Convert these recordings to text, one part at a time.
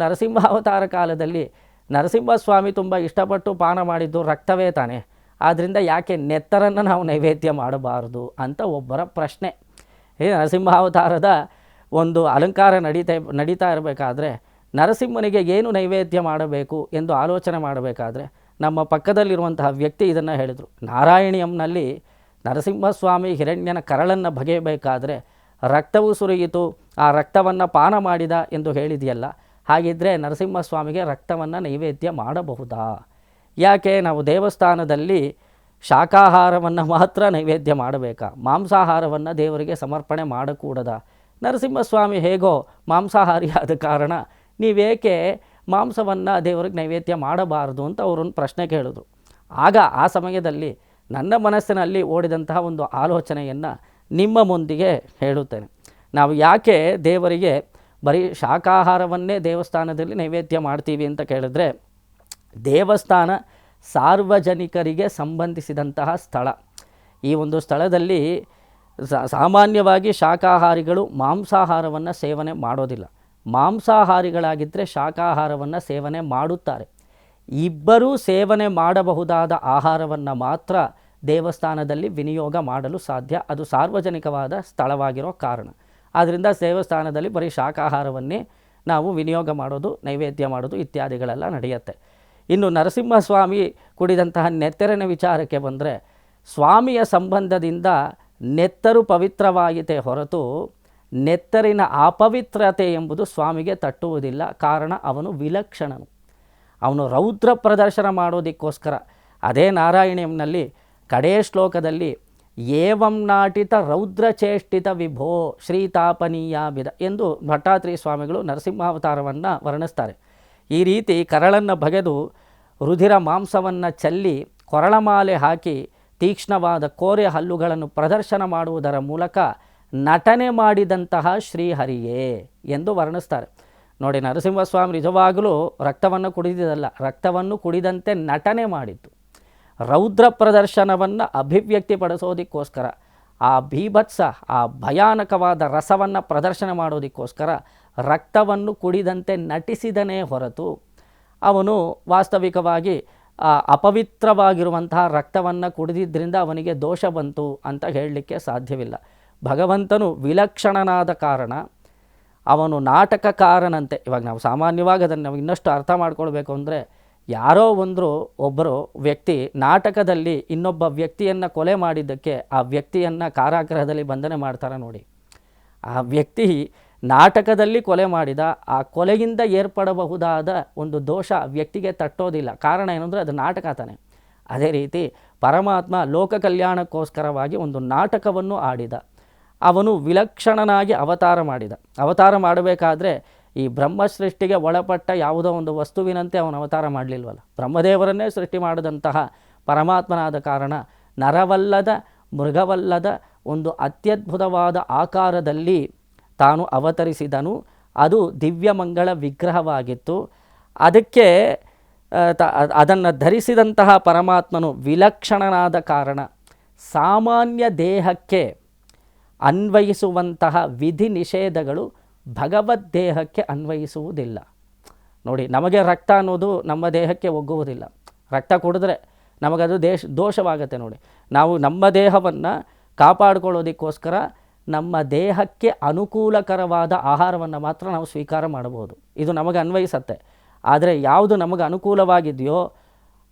ನರಸಿಂಹಾವತಾರ ಕಾಲದಲ್ಲಿ ನರಸಿಂಹಸ್ವಾಮಿ ತುಂಬ ಇಷ್ಟಪಟ್ಟು ಪಾನ ಮಾಡಿದ್ದು ರಕ್ತವೇ ತಾನೆ, ಆದ್ದರಿಂದ ಯಾಕೆ ನೆತ್ತರನ್ನು ನಾವು ನೈವೇದ್ಯ ಮಾಡಬಾರದು ಅಂತ ಒಬ್ಬರ ಪ್ರಶ್ನೆ. ನರಸಿಂಹಾವತಾರದ ಒಂದು ಅಲಂಕಾರ ನಡೀತಾ ಇರಬೇಕಾದ್ರೆ ನರಸಿಂಹನಿಗೆ ಏನು ನೈವೇದ್ಯ ಮಾಡಬೇಕು ಎಂದು ಆಲೋಚನೆ ಮಾಡಬೇಕಾದ್ರೆ ನಮ್ಮ ಪಕ್ಕದಲ್ಲಿರುವಂತಹ ವ್ಯಕ್ತಿ ಇದನ್ನು ಹೇಳಿದರು. ನಾರಾಯಣಿಯಂನಲ್ಲಿ ನರಸಿಂಹಸ್ವಾಮಿ ಹಿರಣ್ಯನ ಕರಳನ್ನು ಬಗೆಯಬೇಕಾದ್ರೆ ರಕ್ತವು ಸುರಿಯಿತು, ಆ ರಕ್ತವನ್ನು ಪಾನ ಮಾಡಿದ ಎಂದು ಹೇಳಿದೆಯಲ್ಲ, ಹಾಗಿದ್ದರೆ ನರಸಿಂಹಸ್ವಾಮಿಗೆ ರಕ್ತವನ್ನು ನೈವೇದ್ಯ ಮಾಡಬಹುದಾ? ಯಾಕೆ ನಾವು ದೇವಸ್ಥಾನದಲ್ಲಿ ಶಾಕಾಹಾರವನ್ನು ಮಾತ್ರ ನೈವೇದ್ಯ ಮಾಡಬೇಕಾ? ಮಾಂಸಾಹಾರವನ್ನು ದೇವರಿಗೆ ಸಮರ್ಪಣೆ ಮಾಡಕೂಡದ? ನರಸಿಂಹಸ್ವಾಮಿ ಹೇಗೋ ಮಾಂಸಾಹಾರಿ ಆದ ಕಾರಣ ನೀವೇಕೆ ಮಾಂಸವನ್ನು ದೇವರಿಗೆ ನೈವೇದ್ಯ ಮಾಡಬಾರದು ಅಂತ ಅವರೊಂದು ಪ್ರಶ್ನೆ ಕೇಳಿದ್ರು. ಆಗ ಆ ಸಮಯದಲ್ಲಿ ನನ್ನ ಮನಸ್ಸಿನಲ್ಲಿ ಓಡಿದಂತಹ ಒಂದು ಆಲೋಚನೆಯನ್ನು ನಿಮ್ಮ ಮುಂದಿಗೆ ಹೇಳುತ್ತೇನೆ. ನಾವು ಯಾಕೆ ದೇವರಿಗೆ ಬರೀ ಶಾಕಾಹಾರವನ್ನೇ ದೇವಸ್ಥಾನದಲ್ಲಿ ನೈವೇದ್ಯ ಮಾಡ್ತೀವಿ ಅಂತ ಕೇಳಿದ್ರೆ, ದೇವಸ್ಥಾನ ಸಾರ್ವಜನಿಕರಿಗೆ ಸಂಬಂಧಿಸಿದಂತಹ ಸ್ಥಳ. ಈ ಒಂದು ಸ್ಥಳದಲ್ಲಿ ಸಾಮಾನ್ಯವಾಗಿ ಶಾಕಾಹಾರಿಗಳು ಮಾಂಸಾಹಾರವನ್ನು ಸೇವನೆ ಮಾಡೋದಿಲ್ಲ. ಮಾಂಸಾಹಾರಿಗಳಾಗಿದ್ದರೆ ಶಾಕಾಹಾರವನ್ನು ಸೇವನೆ ಮಾಡುತ್ತಾರೆ. ಇಬ್ಬರೂ ಸೇವನೆ ಮಾಡಬಹುದಾದ ಆಹಾರವನ್ನು ಮಾತ್ರ ದೇವಸ್ಥಾನದಲ್ಲಿ ವಿನಿಯೋಗ ಮಾಡಲು ಸಾಧ್ಯ. ಅದು ಸಾರ್ವಜನಿಕವಾದ ಸ್ಥಳವಾಗಿರೋ ಕಾರಣ. ಆದ್ದರಿಂದ ದೇವಸ್ಥಾನದಲ್ಲಿ ಬರೀ ಶಾಕಾಹಾರವನ್ನೇ ನಾವು ವಿನಿಯೋಗ ಮಾಡೋದು, ನೈವೇದ್ಯ ಮಾಡೋದು ಇತ್ಯಾದಿಗಳೆಲ್ಲ ನಡೆಯುತ್ತೆ. ಇನ್ನು ನರಸಿಂಹಸ್ವಾಮಿ ಕುಡಿದಂತಹ ನೆತ್ತರಿನ ವಿಚಾರಕ್ಕೆ ಬಂದರೆ, ಸ್ವಾಮಿಯ ಸಂಬಂಧದಿಂದ ನೆತ್ತರು ಪವಿತ್ರವಾಯಿತೇ ಹೊರತು ನೆತ್ತರಿನ ಅಪವಿತ್ರತೆ ಎಂಬುದು ಸ್ವಾಮಿಗೆ ತಟ್ಟುವುದಿಲ್ಲ. ಕಾರಣ ಅವನು ವಿಲಕ್ಷಣನು. ಅವನು ರೌದ್ರ ಪ್ರದರ್ಶನ ಮಾಡೋದಕ್ಕೋಸ್ಕರ ಅದೇ ನಾರಾಯಣಿಯಂನಲ್ಲಿ ಕಡೇ ಶ್ಲೋಕದಲ್ಲಿ ಏವಂ ನಾಟಿತ ರೌದ್ರಚೇಷ್ಟಿತ ವಿಭೋ ಶ್ರೀತಾಪನೀಯಾಭಿದ ಎಂದು ಭಟ್ಟಾತ್ರಿ ಸ್ವಾಮಿಗಳು ನರಸಿಂಹಾವತಾರವನ್ನು ವರ್ಣಿಸ್ತಾರೆ. ಈ ರೀತಿ ಕರಳನ್ನು ಬಗೆದು ರುಧಿರ ಮಾಂಸವನ್ನು ಚೆಲ್ಲಿ ಕೊರಳಮಾಲೆ ಹಾಕಿ ತೀಕ್ಷ್ಣವಾದ ಕೋರೆ ಹಲ್ಲುಗಳನ್ನು ಪ್ರದರ್ಶನ ಮಾಡುವುದರ ಮೂಲಕ ನಟನೆ ಮಾಡಿದಂತಹ ಶ್ರೀಹರಿಯೇ ಎಂದು ವರ್ಣಿಸ್ತಾರೆ. ನೋಡಿ, ನರಸಿಂಹಸ್ವಾಮಿ ನಿಜವಾಗಲೂ ರಕ್ತವನ್ನು ಕುಡಿದಿದ್ದಲ್ಲ, ರಕ್ತವನ್ನು ಕುಡಿದಂತೆ ನಟನೆ ಮಾಡಿದ್ದು. ರೌದ್ರ ಪ್ರದರ್ಶನವನ್ನು ಅಭಿವ್ಯಕ್ತಿಪಡಿಸೋದಕ್ಕೋಸ್ಕರ, ಆ ಬೀಭತ್ಸ, ಆ ಭಯಾನಕವಾದ ರಸವನ್ನು ಪ್ರದರ್ಶನ ಮಾಡೋದಕ್ಕೋಸ್ಕರ ರಕ್ತವನ್ನು ಕುಡಿದಂತೆ ನಟಿಸಿದನೇ ಹೊರತು ಅವನು ವಾಸ್ತವಿಕವಾಗಿ ಅಪವಿತ್ರವಾಗಿರುವಂತಹ ರಕ್ತವನ್ನು ಕುಡಿದಿದ್ದರಿಂದ ಅವನಿಗೆ ದೋಷ ಬಂತು ಅಂತ ಹೇಳಲಿಕ್ಕೆ ಸಾಧ್ಯವಿಲ್ಲ. ಭಗವಂತನು ವಿಲಕ್ಷಣನಾದ ಕಾರಣ ಅವನು ನಾಟಕಕಾರನಂತೆ. ಇವಾಗ ನಾವು ಸಾಮಾನ್ಯವಾಗಿ ಅದನ್ನು ನಾವು ಇನ್ನಷ್ಟು ಅರ್ಥ ಮಾಡ್ಕೊಳ್ಬೇಕು ಅಂದರೆ, ಯಾರೋ ಒಬ್ಬರು ವ್ಯಕ್ತಿ ನಾಟಕದಲ್ಲಿ ಇನ್ನೊಬ್ಬ ವ್ಯಕ್ತಿಯನ್ನು ಕೊಲೆ ಮಾಡಿದ್ದಕ್ಕೆ ಆ ವ್ಯಕ್ತಿಯನ್ನು ಕಾರಾಗೃಹದಲ್ಲಿ ಬಂಧನ ಮಾಡ್ತಾರೆ ನೋಡಿ. ಆ ವ್ಯಕ್ತಿ ನಾಟಕದಲ್ಲಿ ಕೊಲೆ ಮಾಡಿದ, ಆ ಕೊಲೆಯಿಂದ ಏರ್ಪಡಬಹುದಾದ ಒಂದು ದೋಷ ವ್ಯಕ್ತಿಗೆ ತಟ್ಟೋದಿಲ್ಲ. ಕಾರಣ ಏನಂದರೆ ಅದು ನಾಟಕ ತಾನೆ. ಅದೇ ರೀತಿ ಪರಮಾತ್ಮ ಲೋಕ ಕಲ್ಯಾಣಕ್ಕೋಸ್ಕರವಾಗಿ ಒಂದು ನಾಟಕವನ್ನು ಆಡಿದ. ಅವನು ವಿಲಕ್ಷಣನಾಗಿ ಅವತಾರ ಮಾಡಬೇಕಾದ್ರೆ ಈ ಬ್ರಹ್ಮ ಸೃಷ್ಟಿಗೆ ಒಳಪಟ್ಟ ಯಾವುದೋ ಒಂದು ವಸ್ತುವಿನಂತೆ ಅವನು ಅವತಾರ ಮಾಡಲಿಲ್ವಲ್ಲ. ಬ್ರಹ್ಮದೇವರನ್ನೇ ಸೃಷ್ಟಿ ಮಾಡಿದಂತಹ ಪರಮಾತ್ಮನಾದ ಕಾರಣ ನರವಲ್ಲದ ಮೃಗವಲ್ಲದ ಒಂದು ಅತ್ಯದ್ಭುತವಾದ ಆಕಾರದಲ್ಲಿ ತಾನು ಅವತರಿಸಿದನು. ಅದು ದಿವ್ಯಮಂಗಳ ವಿಗ್ರಹವಾಗಿತ್ತು. ಅದಕ್ಕೆ ಅದನ್ನು ಧರಿಸಿದಂತಹ ಪರಮಾತ್ಮನು ವಿಲಕ್ಷಣನಾದ ಕಾರಣ ಸಾಮಾನ್ಯ ದೇಹಕ್ಕೆ ಅನ್ವಯಿಸುವಂತಹ ವಿಧಿ ನಿಷೇಧಗಳು ಭಗವದ್ ದೇಹಕ್ಕೆ ಅನ್ವಯಿಸುವುದಿಲ್ಲ. ನೋಡಿ, ನಮಗೆ ರಕ್ತ ಅನ್ನೋದು ನಮ್ಮ ದೇಹಕ್ಕೆ ಒಗ್ಗುವುದಿಲ್ಲ. ರಕ್ತ ಕುಡಿದ್ರೆ ನಮಗದು ದೋಷವಾಗುತ್ತೆ. ನೋಡಿ, ನಾವು ನಮ್ಮ ದೇಹವನ್ನು ಕಾಪಾಡಿಕೊಳ್ಳೋದಕ್ಕೋಸ್ಕರ ನಮ್ಮ ದೇಹಕ್ಕೆ ಅನುಕೂಲಕರವಾದ ಆಹಾರವನ್ನು ಮಾತ್ರ ನಾವು ಸ್ವೀಕಾರ ಮಾಡಬಹುದು. ಇದು ನಮಗೆ ಅನ್ವಯಿಸತ್ತೆ. ಆದರೆ ಯಾವುದು ನಮಗೆ ಅನುಕೂಲವಾಗಿದೆಯೋ,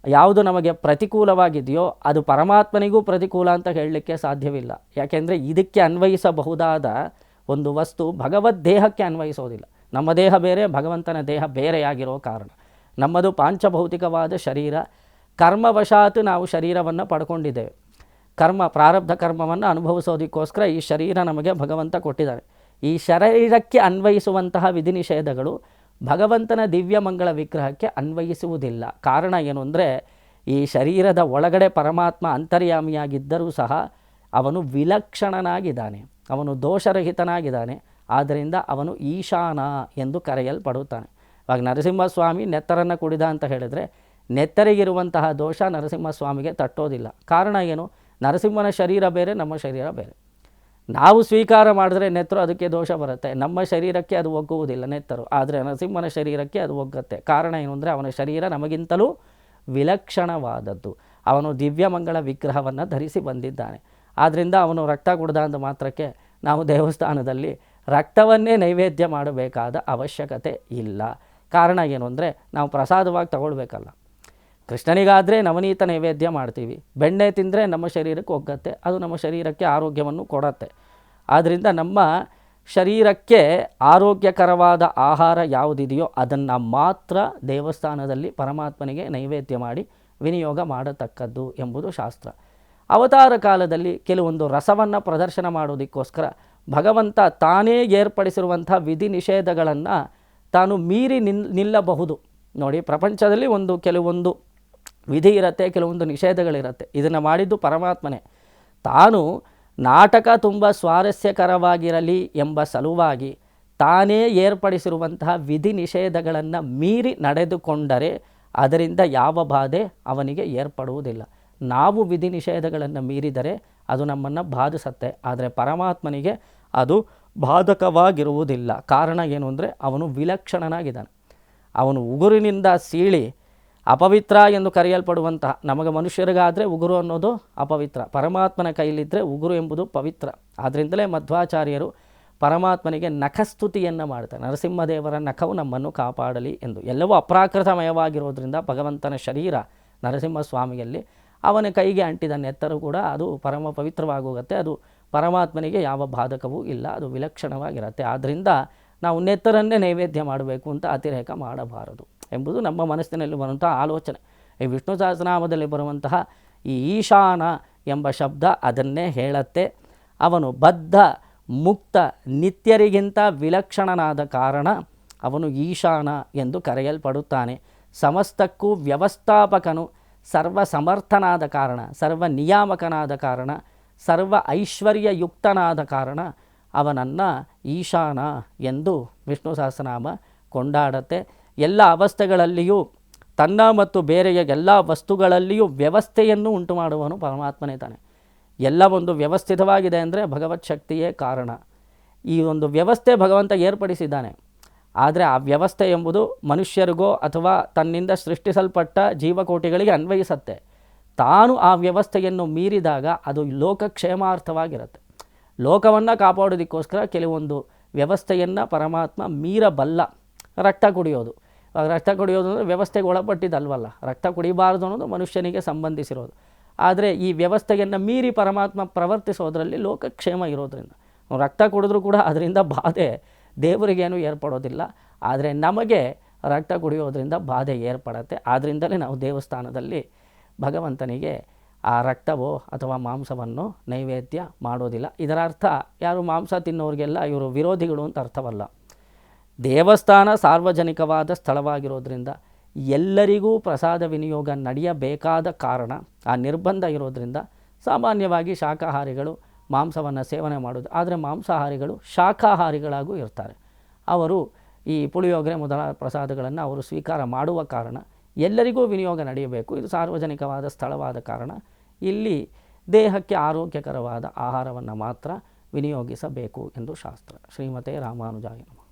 ಯಾವುದು ನಮಗೆ ಪ್ರತಿಕೂಲವಾಗಿದೆಯೋ ಅದು ಪರಮಾತ್ಮನಿಗೂ ಪ್ರತಿಕೂಲ ಅಂತ ಹೇಳಲಿಕ್ಕೆ ಸಾಧ್ಯವಿಲ್ಲ. ಯಾಕೆಂದರೆ ಇದಕ್ಕೆ ಅನ್ವಯಿಸಬಹುದಾದ ಒಂದು ವಸ್ತು ಭಗವದ್ ದೇಹಕ್ಕೆ ಅನ್ವಯಿಸೋದಿಲ್ಲ. ನಮ್ಮ ದೇಹ ಬೇರೆ, ಭಗವಂತನ ದೇಹ ಬೇರೆಯಾಗಿರೋ ಕಾರಣ ನಮ್ಮದು ಪಾಂಚಭೌತಿಕವಾದ ಶರೀರ. ಕರ್ಮವಶಾತ್ ನಾವು ಶರೀರವನ್ನು ಪಡ್ಕೊಂಡಿದ್ದೇವೆ. ಪ್ರಾರಬ್ಧ ಕರ್ಮವನ್ನು ಅನುಭವಿಸೋದಕ್ಕೋಸ್ಕರ ಈ ಶರೀರ ನಮಗೆ ಭಗವಂತ ಕೊಟ್ಟಿದ್ದಾರೆ. ಈ ಶರೀರಕ್ಕೆ ಅನ್ವಯಿಸುವಂತಹ ವಿಧಿ ನಿಷೇಧಗಳು ಭಗವಂತನ ದಿವ್ಯಮಂಗಳ ವಿಗ್ರಹಕ್ಕೆ ಅನ್ವಯಿಸುವುದಿಲ್ಲ. ಕಾರಣ ಏನು ಅಂದರೆ, ಈ ಶರೀರದ ಒಳಗಡೆ ಪರಮಾತ್ಮ ಅಂತರ್ಯಾಮಿಯಾಗಿದ್ದರೂ ಸಹ ಅವನು ವಿಲಕ್ಷಣನಾಗಿದ್ದಾನೆ, ಅವನು ದೋಷರಹಿತನಾಗಿದ್ದಾನೆ. ಆದ್ದರಿಂದ ಅವನು ಈಶಾನ ಎಂದು ಕರೆಯಲ್ಪಡುತ್ತಾನೆ. ಇವಾಗ ನರಸಿಂಹಸ್ವಾಮಿ ನೆತ್ತರನ್ನು ಕುಡಿದ ಅಂತ ಹೇಳಿದರೆ, ನೆತ್ತರಿಗಿರುವಂತಹ ದೋಷ ನರಸಿಂಹಸ್ವಾಮಿಗೆ ತಟ್ಟೋದಿಲ್ಲ. ಕಾರಣ ಏನು? ನರಸಿಂಹನ ಶರೀರ ಬೇರೆ, ನಮ್ಮ ಶರೀರ ಬೇರೆ. ನಾವು ಸ್ವೀಕಾರ ಮಾಡಿದ್ರೆ ನೆತ್ತರು ಅದಕ್ಕೆ ದೋಷ ಬರುತ್ತೆ. ನಮ್ಮ ಶರೀರಕ್ಕೆ ಅದು ಒಗ್ಗುವುದಿಲ್ಲ ನೆತ್ತರು, ಆದರೆ ನರಸಿಂಹನ ಶರೀರಕ್ಕೆ ಅದು ಒಗ್ಗತ್ತೆ. ಕಾರಣ ಏನು ಅಂದರೆ ಅವನ ಶರೀರ ನಮಗಿಂತಲೂ ವಿಲಕ್ಷಣವಾದದ್ದು. ಅವನು ದಿವ್ಯಮಂಗಳ ವಿಗ್ರಹವನ್ನು ಧರಿಸಿ ಬಂದಿದ್ದಾನೆ. ಆದ್ದರಿಂದ ಅವನು ರಕ್ತ ಕುಡ್ದ ಅಂದ ಮಾತ್ರಕ್ಕೆ ನಾವು ದೇವಸ್ಥಾನದಲ್ಲಿ ರಕ್ತವನ್ನೇ ನೈವೇದ್ಯ ಮಾಡಬೇಕಾದ ಅವಶ್ಯಕತೆ ಇಲ್ಲ. ಕಾರಣ ಏನು ಅಂದರೆ ನಾವು ಪ್ರಸಾದವಾಗಿ ತಗೊಳ್ಬೇಕಲ್ಲ. ಕೃಷ್ಣನಿಗಾದರೆ ನವನೀತ ನೈವೇದ್ಯ ಮಾಡ್ತೀವಿ, ಬೆಣ್ಣೆ ತಿಂದರೆ ನಮ್ಮ ಶರೀರಕ್ಕೆ ಒಗ್ಗತ್ತೆ, ಅದು ನಮ್ಮ ಶರೀರಕ್ಕೆ ಆರೋಗ್ಯವನ್ನು ಕೊಡತ್ತೆ. ಆದ್ದರಿಂದ ನಮ್ಮ ಶರೀರಕ್ಕೆ ಆರೋಗ್ಯಕರವಾದ ಆಹಾರ ಯಾವುದಿದೆಯೋ ಅದನ್ನು ಮಾತ್ರ ದೇವಸ್ಥಾನದಲ್ಲಿ ಪರಮಾತ್ಮನಿಗೆ ನೈವೇದ್ಯ ಮಾಡಿ ವಿನಿಯೋಗ ಮಾಡತಕ್ಕದ್ದು ಎಂಬುದು ಶಾಸ್ತ್ರ. ಅವತಾರ ಕಾಲದಲ್ಲಿ ಕೆಲವೊಂದು ರಸವನ್ನು ಪ್ರದರ್ಶನ ಮಾಡೋದಕ್ಕೋಸ್ಕರ ಭಗವಂತ ತಾನೇ ಏರ್ಪಡಿಸಿರುವಂಥ ವಿಧಿ ನಿಷೇಧಗಳನ್ನು ತಾನು ಮೀರಿ ನಿಲ್ಲಬಹುದು. ನೋಡಿ, ಪ್ರಪಂಚದಲ್ಲಿ ಕೆಲವೊಂದು ವಿಧಿ ಇರುತ್ತೆ, ಕೆಲವೊಂದು ನಿಷೇಧಗಳಿರುತ್ತೆ. ಇದನ್ನು ಮಾಡಿದ್ದು ಪರಮಾತ್ಮನೇ. ತಾನು ನಾಟಕ ತುಂಬ ಸ್ವಾರಸ್ಯಕರವಾಗಿರಲಿ ಎಂಬ ಸಲುವಾಗಿ ತಾನೇ ಏರ್ಪಡಿಸಿರುವಂತಹ ವಿಧಿ ನಿಷೇಧಗಳನ್ನು ಮೀರಿ ನಡೆದುಕೊಂಡರೆ ಅದರಿಂದ ಯಾವ ಬಾಧೆ ಅವನಿಗೆ ಏರ್ಪಡುವುದಿಲ್ಲ. ನಾವು ವಿಧಿ ನಿಷೇಧಗಳನ್ನು ಮೀರಿದರೆ ಅದು ನಮ್ಮನ್ನು ಬಾಧಿಸುತ್ತೆ, ಆದರೆ ಪರಮಾತ್ಮನಿಗೆ ಅದು ಬಾಧಕವಾಗಿರುವುದಿಲ್ಲ. ಕಾರಣ ಏನು ಅಂದರೆ ಅವನು ವಿಲಕ್ಷಣನಾಗಿದ್ದಾನೆ. ಅವನು ಉಗುರಿನಿಂದ ಸೀಳಿ ಅಪವಿತ್ರ ಎಂದು ಕರೆಯಲ್ಪಡುವಂತಹ, ನಮಗೆ ಮನುಷ್ಯರಿಗಾದರೆ ಉಗುರು ಅನ್ನೋದು ಅಪವಿತ್ರ, ಪರಮಾತ್ಮನ ಕೈಲಿದ್ದರೆ ಉಗುರು ಎಂಬುದು ಪವಿತ್ರ. ಆದ್ದರಿಂದಲೇ ಮಧ್ವಾಚಾರ್ಯರು ಪರಮಾತ್ಮನಿಗೆ ನಖಸ್ತುತಿಯನ್ನು ಮಾಡ್ತಾರೆ. ನರಸಿಂಹದೇವರ ನಖವು ನಮ್ಮನ್ನು ಕಾಪಾಡಲಿ ಎಂದು. ಎಲ್ಲವೂ ಅಪ್ರಾಕೃತಮಯವಾಗಿರೋದ್ರಿಂದ ಭಗವಂತನ ಶರೀರ ನರಸಿಂಹಸ್ವಾಮಿಯಲ್ಲಿ ಅವನ ಕೈಗೆ ಅಂಟಿದ ನೆತ್ತರು ಕೂಡ ಅದು ಪರಮ ಪವಿತ್ರವಾಗೋಗುತ್ತೆ. ಅದು ಪರಮಾತ್ಮನಿಗೆ ಯಾವ ಬಾಧಕವೂ ಇಲ್ಲ, ಅದು ವಿಲಕ್ಷಣವಾಗಿರುತ್ತೆ. ಆದ್ದರಿಂದ ನಾವು ನೆತ್ತರನ್ನೇ ನೈವೇದ್ಯ ಮಾಡಬೇಕು ಅಂತ ಅತಿರೇಕ ಮಾಡಬಾರದು ಎಂಬುದು ನಮ್ಮ ಮನಸ್ಸಿನಲ್ಲಿ ಬರುವಂಥ ಆಲೋಚನೆ. ಈ ವಿಷ್ಣು ಸಹಸ್ರನಾಮದಲ್ಲಿ ಬರುವಂತಹ ಈ ಈಶಾನ ಎಂಬ ಶಬ್ದ ಅದನ್ನೇ ಹೇಳುತ್ತೆ. ಅವನು ಬದ್ಧ ಮುಕ್ತ ನಿತ್ಯರಿಗಿಂತ ವಿಲಕ್ಷಣನಾದ ಕಾರಣ ಅವನು ಈಶಾನ ಎಂದು ಕರೆಯಲ್ಪಡುತ್ತಾನೆ. ಸಮಸ್ತಕ್ಕೂ ವ್ಯವಸ್ಥಾಪಕನು, ಸರ್ವ ಸಮರ್ಥನಾದ ಕಾರಣ, ಸರ್ವ ನಿಯಾಮಕನಾದ ಕಾರಣ, ಸರ್ವ ಐಶ್ವರ್ಯಯುಕ್ತನಾದ ಕಾರಣ ಅವನನ್ನು ಈಶಾನ ಎಂದು ವಿಷ್ಣು ಸಹಸ್ರನಾಮ ಕೊಂಡಾಡುತ್ತೆ. ಎಲ್ಲ ಅವಸ್ಥೆಗಳಲ್ಲಿಯೂ ತನ್ನ ಮತ್ತು ಬೇರೆಯ ಎಲ್ಲ ವಸ್ತುಗಳಲ್ಲಿಯೂ ವ್ಯವಸ್ಥೆಯನ್ನು ಉಂಟು ಮಾಡುವನು ಪರಮಾತ್ಮನೇ ತಾನೆ. ಎಲ್ಲ ಒಂದು ವ್ಯವಸ್ಥಿತವಾಗಿದೆ ಅಂದರೆ ಭಗವತ್ ಶಕ್ತಿಯೇ ಕಾರಣ. ಈ ಒಂದು ವ್ಯವಸ್ಥೆ ಭಗವಂತ ಏರ್ಪಡಿಸಿದ್ದಾನೆ. ಆದರೆ ಆ ವ್ಯವಸ್ಥೆ ಎಂಬುದು ಮನುಷ್ಯರಿಗೋ ಅಥವಾ ತನ್ನಿಂದ ಸೃಷ್ಟಿಸಲ್ಪಟ್ಟ ಜೀವಕೋಟಿಗಳಿಗೆ ಅನ್ವಯಿಸುತ್ತೆ. ತಾನು ಆ ವ್ಯವಸ್ಥೆಯನ್ನು ಮೀರಿದಾಗ ಅದು ಲೋಕಕ್ಷೇಮಾರ್ಥವಾಗಿರುತ್ತೆ. ಲೋಕವನ್ನು ಕಾಪಾಡೋದಕ್ಕೋಸ್ಕರ ಕೆಲವೊಂದು ವ್ಯವಸ್ಥೆಯನ್ನು ಪರಮಾತ್ಮ ಮೀರಬಲ್ಲ. ರಕ್ತ ಕುಡಿಯೋದು ಅಂದರೆ ವ್ಯವಸ್ಥೆಗೆ ಒಳಪಟ್ಟಿದ್ದಲ್ವಲ್ಲ. ರಕ್ತ ಕುಡಿಬಾರದು ಅನ್ನೋದು ಮನುಷ್ಯನಿಗೆ ಸಂಬಂಧಿಸಿರೋದು. ಆದರೆ ಈ ವ್ಯವಸ್ಥೆಯನ್ನು ಮೀರಿ ಪರಮಾತ್ಮ ಪ್ರವರ್ತಿಸೋದ್ರಲ್ಲಿ ಲೋಕಕ್ಷೇಮ ಇರೋದ್ರಿಂದ ರಕ್ತ ಕುಡಿದ್ರೂ ಕೂಡ ಅದರಿಂದ ಬಾಧೆ ದೇವರಿಗೇನು ಏರ್ಪಡೋದಿಲ್ಲ. ಆದರೆ ನಮಗೆ ರಕ್ತ ಕುಡಿಯೋದ್ರಿಂದ ಬಾಧೆ ಏರ್ಪಡುತ್ತೆ. ಆದ್ದರಿಂದಲೇ ನಾವು ದೇವಸ್ಥಾನದಲ್ಲಿ ಭಗವಂತನಿಗೆ ಆ ರಕ್ತವೋ ಅಥವಾ ಮಾಂಸವನ್ನು ನೈವೇದ್ಯ ಮಾಡೋದಿಲ್ಲ. ಇದರ ಅರ್ಥ ಯಾರು ಮಾಂಸ ತಿನ್ನೋರಿಗೆಲ್ಲ ಇವರು ವಿರೋಧಿಗಳು ಅಂತ ಅರ್ಥವಲ್ಲ. ದೇವಸ್ಥಾನ ಸಾರ್ವಜನಿಕವಾದ ಸ್ಥಳವಾಗಿರೋದ್ರಿಂದ ಎಲ್ಲರಿಗೂ ಪ್ರಸಾದ ವಿನಿಯೋಗ ನಡೆಯಬೇಕಾದ ಕಾರಣ, ಆ ನಿರ್ಬಂಧ ಇರೋದರಿಂದ ಸಾಮಾನ್ಯವಾಗಿ ಶಾಕಾಹಾರಿಗಳು ಮಾಂಸವನ್ನು ಸೇವನೆ ಮಾಡೋದು. ಆದರೆ ಮಾಂಸಾಹಾರಿಗಳು ಶಾಕಾಹಾರಿಗಳಾಗೂ ಇರ್ತಾರೆ. ಅವರು ಈ ಪುಳಿಯೋಗರೆ ಮೊದಲಾದ ಪ್ರಸಾದಗಳನ್ನು ಅವರು ಸ್ವೀಕಾರ ಮಾಡುವ ಕಾರಣ ಎಲ್ಲರಿಗೂ ವಿನಿಯೋಗ ನಡೆಯಬೇಕು. ಇದು ಸಾರ್ವಜನಿಕವಾದ ಸ್ಥಳವಾದ ಕಾರಣ ಇಲ್ಲಿ ದೇಹಕ್ಕೆ ಆರೋಗ್ಯಕರವಾದ ಆಹಾರವನ್ನು ಮಾತ್ರ ವಿನಿಯೋಗಿಸಬೇಕು ಎಂದು ಶಾಸ್ತ್ರ. ಶ್ರೀಮತೆ ರಾಮಾನುಜಾಯ ನಮಃ.